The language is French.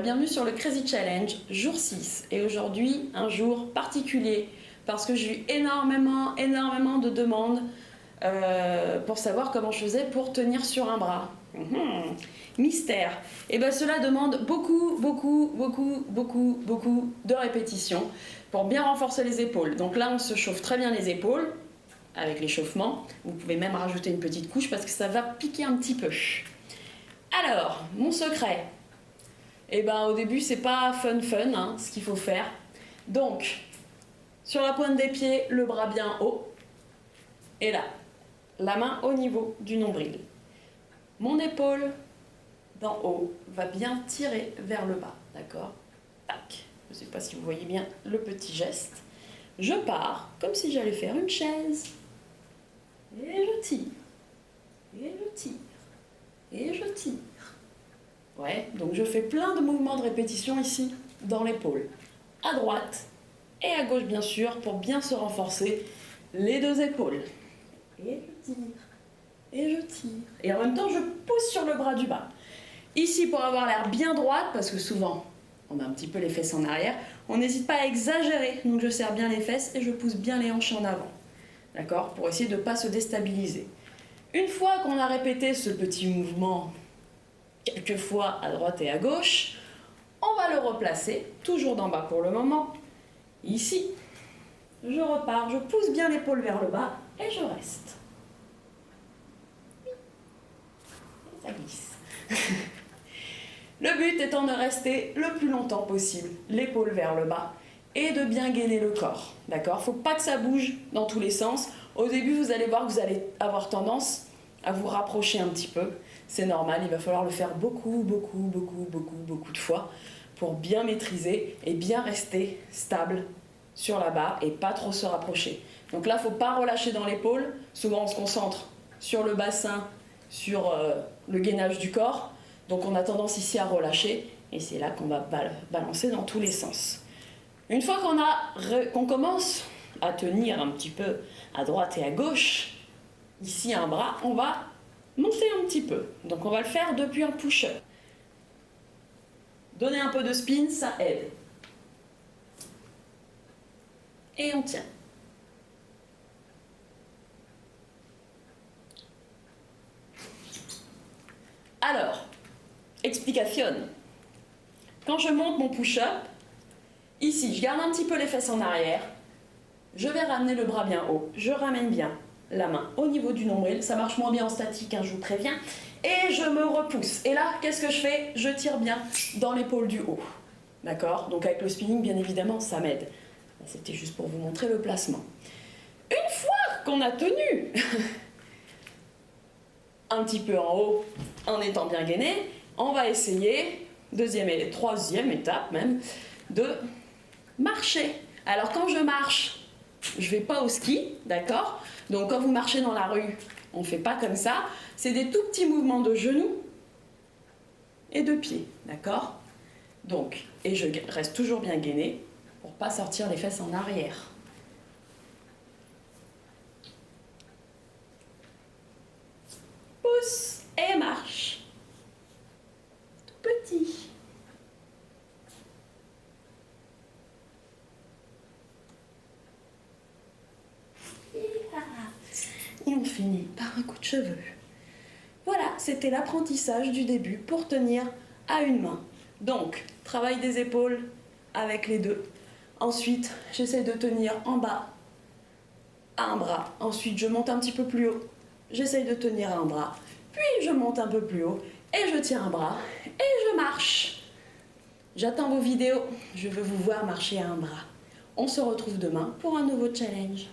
bienvenue sur le Crazy Challenge, jour 6. Et aujourd'hui, un jour particulier, parce que j'ai eu énormément de demandes pour savoir comment je faisais pour tenir sur un bras. Mystère. Et bien cela demande beaucoup de répétitions pour bien renforcer les épaules. Donc là, on se chauffe très bien les épaules avec l'échauffement. Vous pouvez même rajouter une petite couche parce que ça va piquer un petit peu. Alors, mon secret. Et ben au début c'est pas fun hein, ce qu'il faut faire. Donc sur la pointe des pieds, le bras bien haut. Et là, la main au niveau du nombril. Mon épaule d'en haut va bien tirer vers le bas, d'accord? Tac. Je sais pas si vous voyez bien le petit geste. Je pars comme si j'allais faire une chaise. Et je tire. Et je tire. Et je tire. Ouais, donc je fais plein de mouvements de répétition ici, dans l'épaule. À droite et à gauche, bien sûr, pour bien se renforcer les deux épaules. Et je tire. Et je tire. Et en même temps, je pousse sur le bras du bas. Ici, pour avoir l'air bien droite, parce que souvent, on a un petit peu les fesses en arrière, on n'hésite pas à exagérer. Donc je serre bien les fesses et je pousse bien les hanches en avant. D'accord? Pour essayer de ne pas se déstabiliser. Une fois qu'on a répété ce petit mouvement quelques fois à droite et à gauche, on va le replacer, toujours d'en bas pour le moment. Ici, je repars, je pousse bien l'épaule vers le bas et je reste. Et ça glisse. Le but étant de rester le plus longtemps possible, l'épaule vers le bas, et de bien gainer le corps. D'accord? Faut pas que ça bouge dans tous les sens. Au début, vous allez voir que vous allez avoir tendance à vous rapprocher un petit peu. C'est normal, il va falloir le faire beaucoup de fois pour bien maîtriser et bien rester stable sur la barre et pas trop se rapprocher. Donc là, il ne faut pas relâcher dans l'épaule. Souvent, on se concentre sur le bassin, sur le gainage du corps. Donc on a tendance ici à relâcher et c'est là qu'on va balancer dans tous les sens. Une fois qu'on commence à tenir un petit peu à droite et à gauche, ici un bras, on va monter un petit peu. Donc on va le faire depuis un push-up. Donner un peu de spin, ça aide. Et on tient. Alors, explication. Quand je monte mon push-up, ici, je garde un petit peu les fesses en arrière. Je vais ramener le bras bien haut. Je ramène bien la main au niveau du nombril. Ça marche moins bien en statique, hein, je vous préviens. Et je me repousse. Et là, qu'est-ce que je fais? Je tire bien dans l'épaule du haut. D'accord? Donc avec le spinning, bien évidemment, ça m'aide. C'était juste pour vous montrer le placement. Une fois qu'on a tenu un petit peu en haut, en étant bien gainé, on va essayer, deuxième et troisième étape même, de marcher. Alors quand je marche, je ne vais pas au ski, d'accord? Donc quand vous marchez dans la rue, on ne fait pas comme ça. C'est des tout petits mouvements de genoux et de pieds, d'accord? Donc, et je reste toujours bien gainé pour ne pas sortir les fesses en arrière. Pousse et marche. Tout petit. Et on finit par un coup de cheveux. Voilà, c'était l'apprentissage du début pour tenir à une main. Donc, travail des épaules avec les deux. Ensuite, j'essaie de tenir en bas à un bras. Ensuite, je monte un petit peu plus haut. J'essaie de tenir à un bras. Puis, je monte un peu plus haut et je tiens un bras et je marche. J'attends vos vidéos. Je veux vous voir marcher à un bras. On se retrouve demain pour un nouveau challenge.